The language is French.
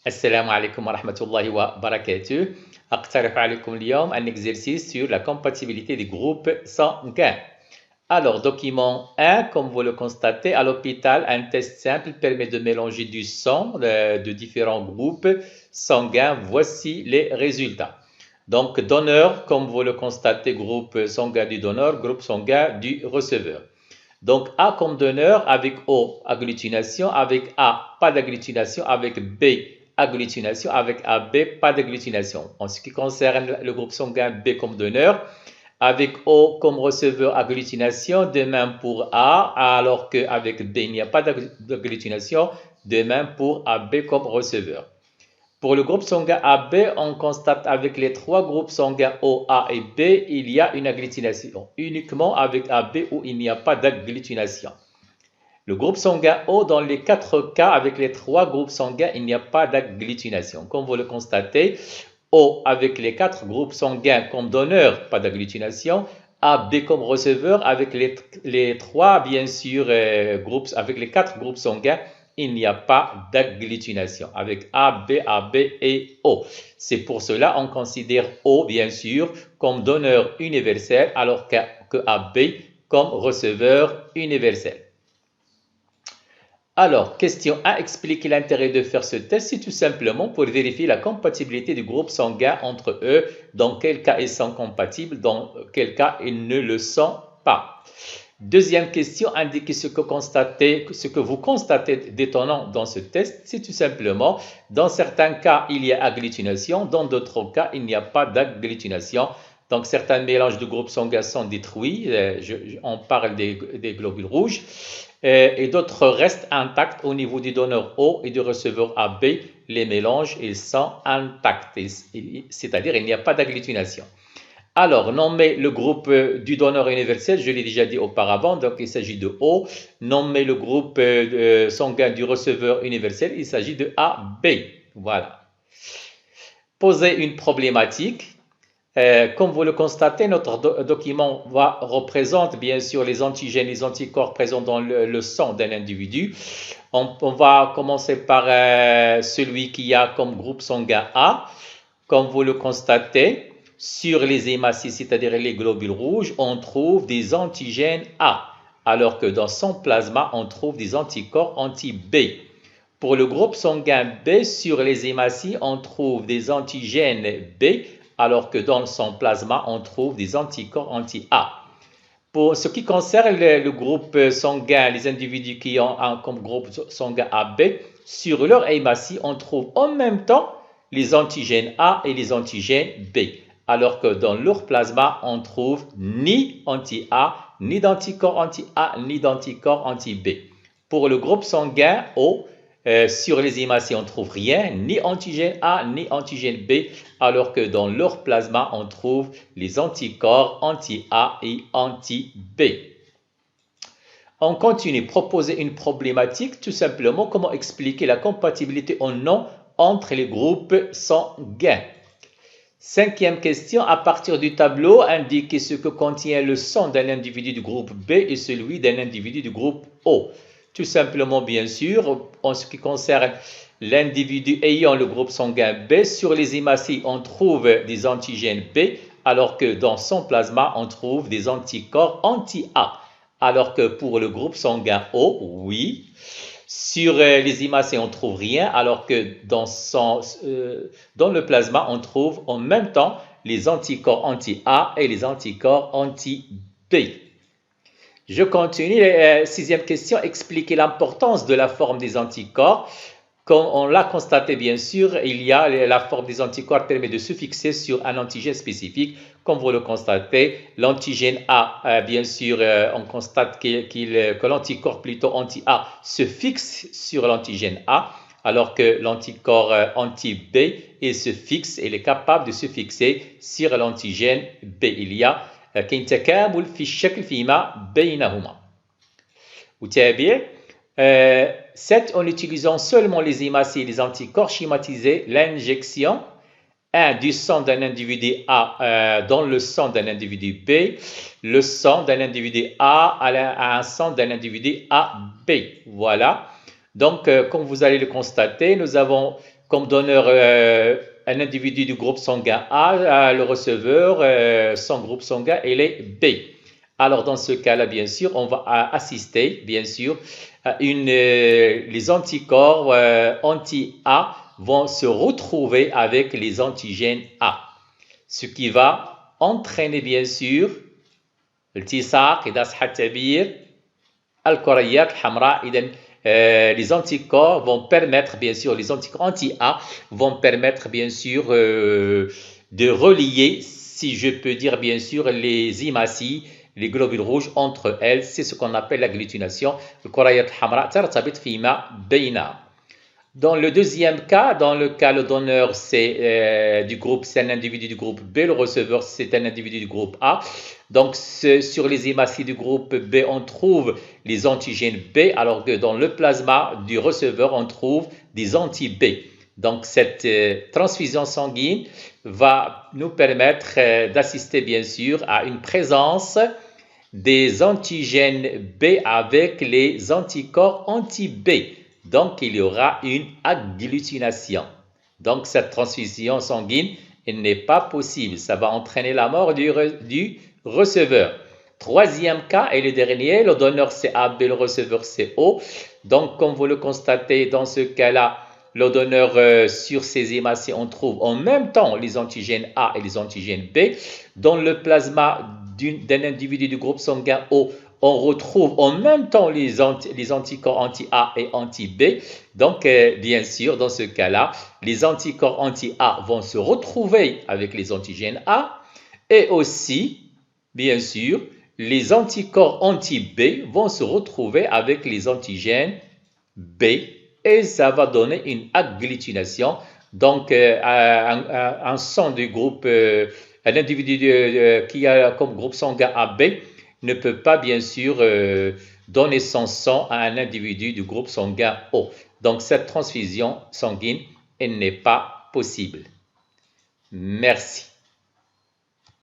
السلام عليكم ورحمة الله وبركاته. أقترح عليكم اليوم un exercice sur la compatibilité des groupes sanguins. Alors, document 1, comme vous le constatez, à l'hôpital, un test simple permet de mélanger du sang de différents groupes sanguins. Voici les résultats. Donc, donneur, comme vous le constatez, groupe sanguin du donneur, groupe sanguin du receveur. Donc, A comme donneur avec O, agglutination, avec A, pas d'agglutination, avec B, agglutination, avec AB, pas d'agglutination. En ce qui concerne le groupe sanguin B comme donneur, avec O comme receveur, agglutination, de même pour A, alors qu'avec B, il n'y a pas d'agglutination, de même pour AB comme receveur. Pour le groupe sanguin AB, on constate avec les trois groupes sanguins O, A et B, il y a une agglutination. Uniquement avec AB où il n'y a pas d'agglutination. Le groupe sanguin O, dans les quatre cas, avec les trois groupes sanguins, il n'y a pas d'agglutination. Comme vous le constatez, O avec les quatre groupes sanguins comme donneur, pas d'agglutination. AB comme receveur avec les trois, bien sûr, groupes, avec les quatre groupes sanguins, il n'y a pas d'agglutination avec A, B, AB et O. C'est pour cela qu'on considère O, bien sûr, comme donneur universel, alors que AB comme receveur universel. Alors, question 1, expliquer l'intérêt de faire ce test. C'est tout simplement pour vérifier la compatibilité du groupe sanguin entre eux. Dans quel cas ils sont compatibles, dans quel cas ils ne le sont pas. Deuxième question, indiquez ce que vous constatez d'étonnant dans ce test. C'est tout simplement, dans certains cas, il y a agglutination, dans d'autres cas, il n'y a pas d'agglutination. Donc, certains mélanges de groupes sanguins sont détruits. On parle des globules rouges. Et d'autres restent intacts au niveau du donneur O et du receveur AB. Les mélanges, ils sont intacts, c'est-à-dire il n'y a pas d'agglutination. Alors, nommer le groupe du donneur universel, je l'ai déjà dit auparavant, donc il s'agit de O. Nommer le groupe sanguin du receveur universel, il s'agit de AB. Voilà. Poser une problématique. Comme vous le constatez, notre document représente bien sûr les antigènes, les anticorps présents dans le sang d'un individu. On va commencer par celui qui a comme groupe sanguin A. Comme vous le constatez, sur les hématies, c'est-à-dire les globules rouges, on trouve des antigènes A, alors que dans son plasma, on trouve des anticorps anti-B. Pour le groupe sanguin B, sur les hématies, on trouve des antigènes B, alors que dans son plasma, on trouve des anticorps anti-A. Pour ce qui concerne le groupe sanguin, les individus qui ont comme groupe sanguin AB, sur leur hématie, on trouve en même temps les antigènes A et les antigènes B, alors que dans leur plasma, on trouve ni anti-A, ni d'anticorps anti-A, ni d'anticorps anti-B. Pour le groupe sanguin O, sur les hématies, on ne trouve rien, ni antigène A, ni antigène B, alors que dans leur plasma, on trouve les anticorps anti-A et anti-B. On continue, proposer une problématique, tout simplement, comment expliquer la compatibilité ou non entre les groupes sanguins. Cinquième question, à partir du tableau, indiquez ce que contient le sang d'un individu du groupe B et celui d'un individu du groupe O. Tout simplement, bien sûr, en ce qui concerne l'individu ayant le groupe sanguin B, sur les hématies, on trouve des antigènes B, alors que dans son plasma, on trouve des anticorps anti-A. Alors que pour le groupe sanguin O, oui, sur les hématies, on ne trouve rien, alors que dans le plasma, on trouve en même temps les anticorps anti-A et les anticorps anti-B. Je continue. Sixième question, expliquer l'importance de la forme des anticorps. Comme on l'a constaté, bien sûr, il y a la forme des anticorps permet de se fixer sur un antigène spécifique. Comme vous le constatez, l'antigène A, bien sûr, on constate que l'anticorps plutôt anti-A se fixe sur l'antigène A, alors que l'anticorps anti-B, il se fixe, il est capable de se fixer sur l'antigène B. Il y a كاين تكامل في الشكل فيما بينهما. وتابع 7. En utilisant seulement les hématies et les anticorps, schématiser l'injection 1 du sang d'un individu A dans le sang d'un individu B, le sang d'un individu A à un sang d'un individu AB. Voilà. Donc, comme vous allez le constater, nous avons comme donneur un individu du groupe sanguin A, le receveur, son groupe sanguin, il est B. Alors, dans ce cas-là, bien sûr, on va assister, bien sûr, les anticorps anti-A vont se retrouver avec les antigènes A, ce qui va entraîner, bien sûr, التصاق إذا صح التعبير الكريات الحمراء. إذن les anticorps vont permettre, bien sûr, les anticorps anti-A vont permettre, bien sûr, de relier, si je peux dire, bien sûr, les hématies, les globules rouges entre elles. C'est ce qu'on appelle l'agglutination. الكريات الحمراء ترتبط فيما بينها. Dans le deuxième cas, dans le cas le donneur c'est du groupe, c'est un individu du groupe B, le receveur c'est un individu du groupe A. Donc sur les hématies du groupe B, on trouve les antigènes B, alors que dans le plasma du receveur, on trouve des anti-B. Donc cette transfusion sanguine va nous permettre d'assister bien sûr à une présence des antigènes B avec les anticorps anti-B. Donc, il y aura une agglutination. Donc, cette transfusion sanguine n'est pas possible. Ça va entraîner la mort du receveur. Troisième cas et le dernier, le donneur c'est AB, le receveur c'est O. Donc, comme vous le constatez, dans ce cas-là, le donneur sur ces hématies, on trouve en même temps les antigènes A et les antigènes B. Dans le plasma d'un individu du groupe sanguin O, on retrouve en même temps les anticorps anti-A et anti-B. Donc, bien sûr, dans ce cas-là, les anticorps anti-A vont se retrouver avec les antigènes A et aussi, bien sûr, les anticorps anti-B vont se retrouver avec les antigènes B et ça va donner une agglutination. Donc, un sang du groupe, un individu qui a comme groupe sanguin AB ne peut pas, bien sûr, donner son sang à un individu du groupe sanguin O. Donc, cette transfusion sanguine, elle n'est pas possible. Merci.